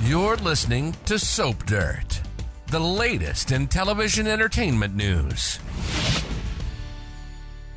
You're listening to Soap Dirt, the latest in television entertainment news.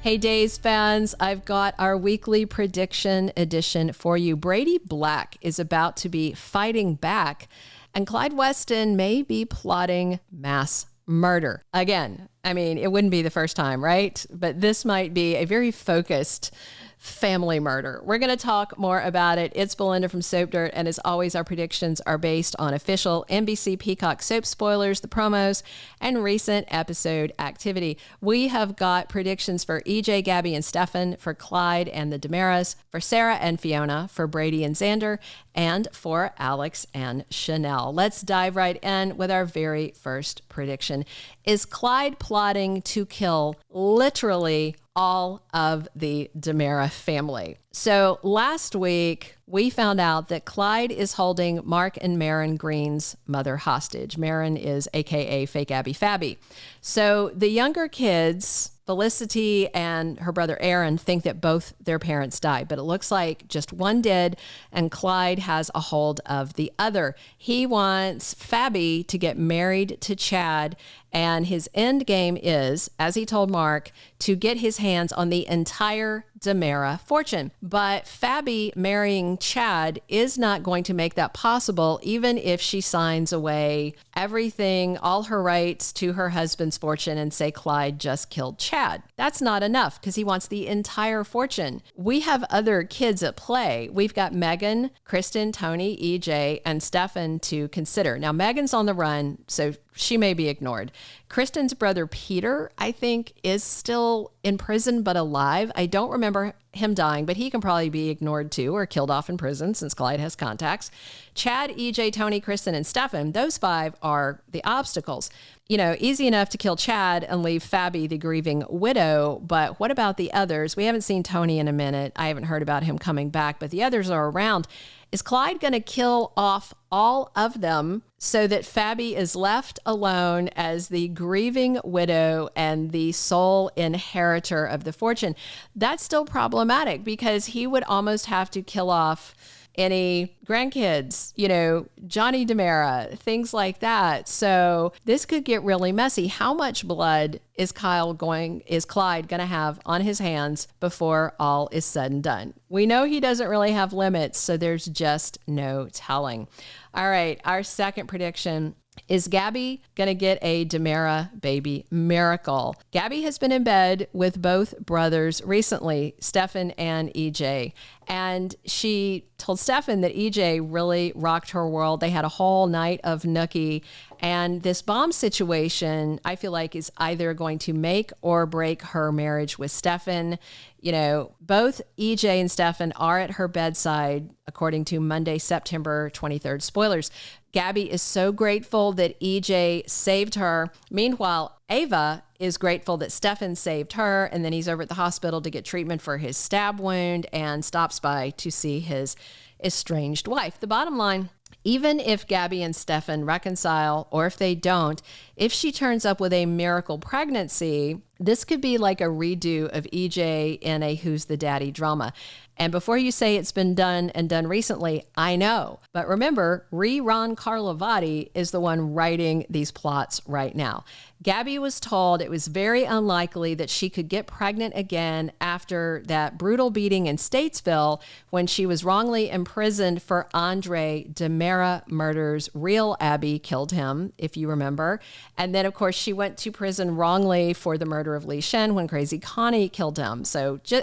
Hey, Days fans, I've got our weekly prediction edition for you. Brady Black is about to be fighting back, and Clyde Weston may be plotting mass murder. Again, I mean, it wouldn't be the first time, right? But this might be a very focused family murder. We're going to talk more about it. It's Belinda from Soap Dirt, and as always, our predictions are based on official NBC Peacock soap spoilers, the promos, and recent episode activity. We have got predictions for EJ, Gabby, and Stefan, for Clyde and the DiMeras, for Sarah and Fiona, for Brady and Xander, and for Alex and Chanel. Let's dive right in with our very first prediction. Is Clyde plotting to kill literally all of the DiMera family? So last week, we found out that Clyde is holding Mark and Maren Green's mother hostage. Maren is AKA Fake Abby Fabby. So the younger kids, Felicity and her brother Aaron, think that both their parents died, but it looks like just one did, and Clyde has a hold of the other. He wants Fabby to get married to Chad, and his end game is, as he told Mark, to get his hands on the entire DiMera fortune. But Fabby marrying Chad is not going to make that possible, even if she signs away everything, all her rights to her husband's fortune, and say Clyde just killed Chad. That's not enough because he wants the entire fortune. We have other kids at play. We've got Megan, Kristen, Tony, EJ, and Stefan to consider. Now, Megan's on the run, so she may be ignored. Kristen's brother Peter, I think, is still in prison but alive. I don't remember him dying, but he can probably be ignored too or killed off in prison since Clyde has contacts. Chad, EJ, Tony, Kristen, and Stefan, those five are the obstacles. You know, easy enough to kill Chad and leave Fabby the grieving widow, but what about the others? We haven't seen Tony in a minute. I haven't heard about him coming back, but the others are around. Is Clyde going to kill off all of them so that Fabby is left alone as the grieving widow and the sole inheritor of the fortune? That's still problematic because he would almost have to kill off any grandkids, you know, Johnny DiMera, things like that. So this could get really messy. How much blood is Clyde going to have on his hands before all is said and done? We know he doesn't really have limits, so there's just no telling. All right, our second prediction. Is Gabby going to get a DiMera baby miracle? Gabby has been in bed with both brothers recently, Stefan and EJ. And she told Stefan that EJ really rocked her world. They had a whole night of nookie. And this bomb situation, I feel like, is either going to make or break her marriage with Stefan. You know, both EJ and Stefan are at her bedside, according to Monday, September 23rd spoilers. Gabby is so grateful that EJ saved her. Meanwhile, Ava is grateful that Stefan saved her, and then he's over at the hospital to get treatment for his stab wound and stops by to see his estranged wife. The bottom line, even if Gabby and Stefan reconcile, or if they don't, if she turns up with a miracle pregnancy, this could be like a redo of EJ in a Who's the Daddy drama. And before you say it's been done and done recently, I know. But remember, Ron Carlivati is the one writing these plots right now. Gabby was told it was very unlikely that she could get pregnant again after that brutal beating in Statesville when she was wrongly imprisoned for Andre DiMera murders. Real Abby killed him, if you remember. And then, of course, she went to prison wrongly for the murder of Lee Shen when Crazy Connie killed him.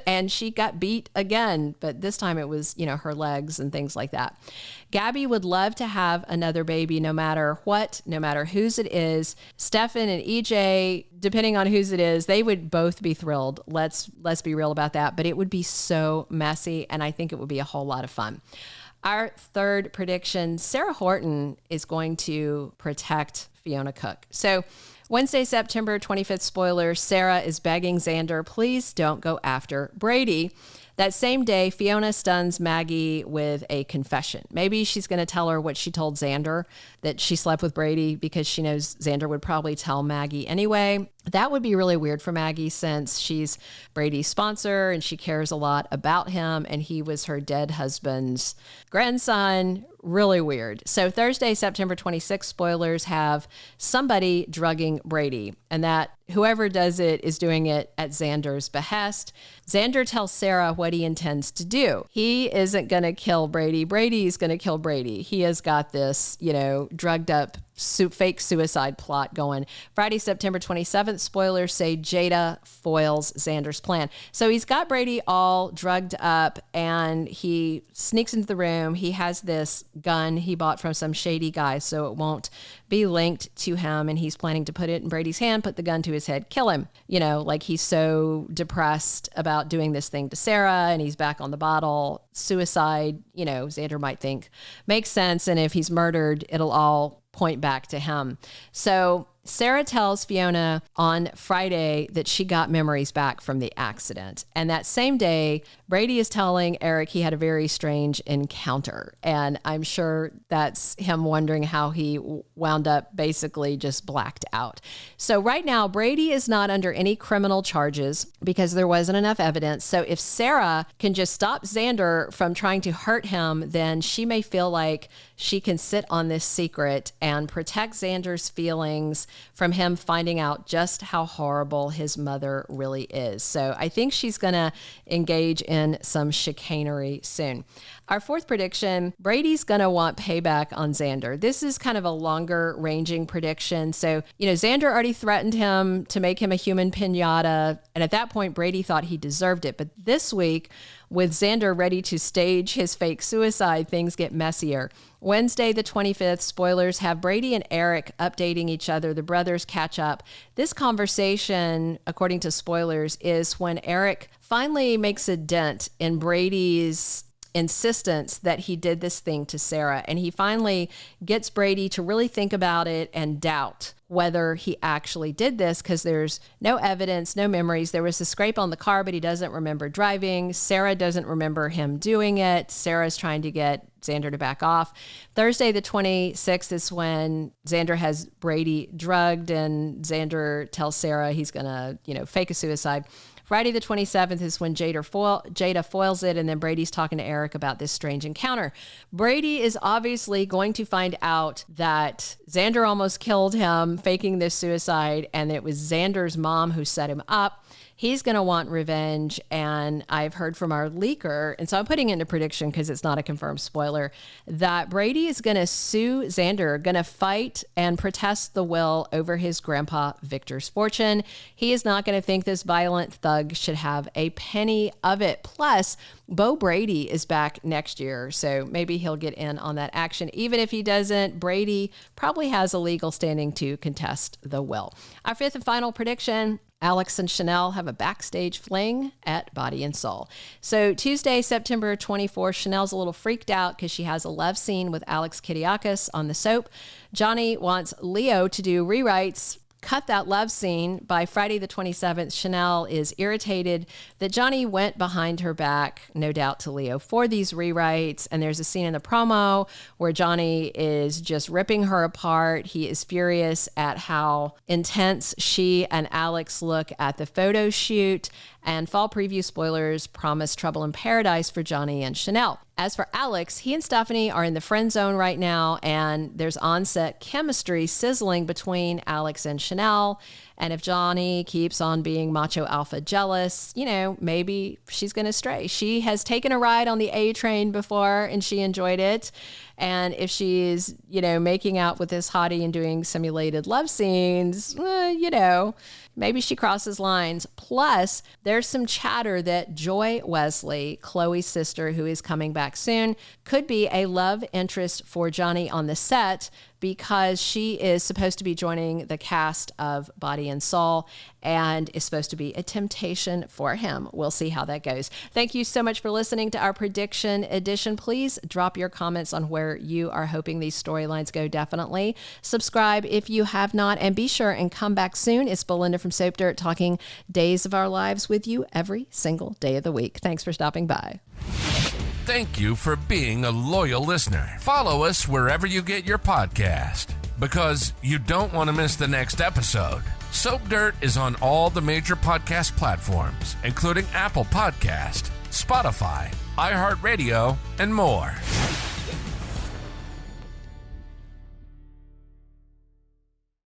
And she got beat again, but this time it was, you know, her legs and things like that. Gabby would love to have another baby no matter what, no matter whose it is. Stefan and EJ, depending on whose it is, they would both be thrilled. Let's be real about that. But it would be so messy, and I think it would be a whole lot of fun. Our third prediction, Sarah Horton is going to protect Fiona Cook. So Wednesday, September 25th, spoiler, Sarah is begging Xander, please don't go after Brady. That same day, Fiona stuns Maggie with a confession. Maybe she's going to tell her what she told Xander, that she slept with Brady, because she knows Xander would probably tell Maggie anyway. That would be really weird for Maggie since she's Brady's sponsor and she cares a lot about him, and he was her dead husband's grandson. really weird. So Thursday, September 26th, spoilers have somebody drugging Brady, and that whoever does it is doing it at Xander's behest. Xander tells Sarah what he intends to do. He isn't going to kill Brady. Brady's going to kill Brady. He has got this, drugged up fake suicide plot going. Friday, September 27th, spoilers say Jada foils Xander's plan. So he's got Brady all drugged up and he sneaks into the room. He has this gun he bought from some shady guy so it won't be linked to him, and he's planning to put it in Brady's hand, put the gun to his head, kill him. Like he's so depressed about doing this thing to Sarah and he's back on the bottle. Suicide, Xander might think makes sense, and if he's murdered, it'll all point back to him. So Sarah tells Fiona on Friday that she got memories back from the accident. And that same day, Brady is telling Eric he had a very strange encounter. And I'm sure that's him wondering how he wound up basically just blacked out. So right now, Brady is not under any criminal charges because there wasn't enough evidence. So if Sarah can just stop Xander from trying to hurt him, then she may feel like she can sit on this secret and protect Xander's feelings from him finding out just how horrible his mother really is. So I think she's going to engage in some chicanery soon. Our fourth prediction, Brady's going to want payback on Xander. This is kind of a longer ranging prediction. So, Xander already threatened him to make him a human piñata. And at that point, Brady thought he deserved it. But this week, with Xander ready to stage his fake suicide, things get messier. Wednesday, the 25th, spoilers have Brady and Eric updating each other. The brothers catch up. This conversation, according to spoilers, is when Eric finally makes a dent in Brady's insistence that he did this thing to Sarah. And he finally gets Brady to really think about it and doubt whether he actually did this because there's no evidence, no memories. There was a scrape on the car, but he doesn't remember driving. Sarah doesn't remember him doing it. Sarah's trying to get Xander to back off. Thursday, the 26th is when Xander has Brady drugged and Xander tells Sarah he's going to, fake a suicide. Friday the 27th is when Jada foils it, and then Brady's talking to Eric about this strange encounter. Brady is obviously going to find out that Xander almost killed him, faking this suicide, and it was Xander's mom who set him up. He's going to want revenge, and I've heard from our leaker, and so I'm putting it into prediction because it's not a confirmed spoiler, that Brady is going to sue Xander, going to fight and protest the will over his grandpa Victor's fortune. He is not going to think this violent thug should have a penny of it. Plus, Bo Brady is back next year, so maybe he'll get in on that action. Even if he doesn't, Brady probably has a legal standing to contest the will. Our fifth and final prediction, Alex and Chanel have a backstage fling at Body and Soul. So Tuesday, September 24th, Chanel's a little freaked out because she has a love scene with Alex Kiriakis on the soap. Johnny wants Leo to do rewrites, cut that love scene. By Friday the 27th, Chanel is irritated that Johnny went behind her back, no doubt to Leo, for these rewrites. And there's a scene in the promo where Johnny is just ripping her apart. He is furious at how intense she and Alex look at the photo shoot. And fall preview spoilers promise trouble in paradise for Johnny and Chanel. As for Alex, he and Stephanie are in the friend zone right now, and there's on-set chemistry sizzling between Alex and Chanel. And if Johnny keeps on being macho alpha jealous, maybe she's going to stray. She has taken a ride on the A train before, and she enjoyed it. And if she's, making out with this hottie and doing simulated love scenes, maybe she crosses lines. Plus, there's some chatter that Joy Wesley, Chloe's sister, who is coming back soon, could be a love interest for Johnny on the set because she is supposed to be joining the cast of Body and Soul and is supposed to be a temptation for him. We'll see how that goes. Thank you so much for listening to our prediction edition. Please drop your comments on where you are hoping these storylines go. Definitely subscribe if you have not, and be sure and come back soon. It's Belinda from Soap Dirt talking Days of Our Lives with you every single day of the week. Thanks for stopping by. Thank you for being a loyal listener. Follow us wherever you get your podcast because you don't want to miss the next episode. Soap Dirt is on all the major podcast platforms, including Apple Podcast, Spotify, iHeartRadio, and more.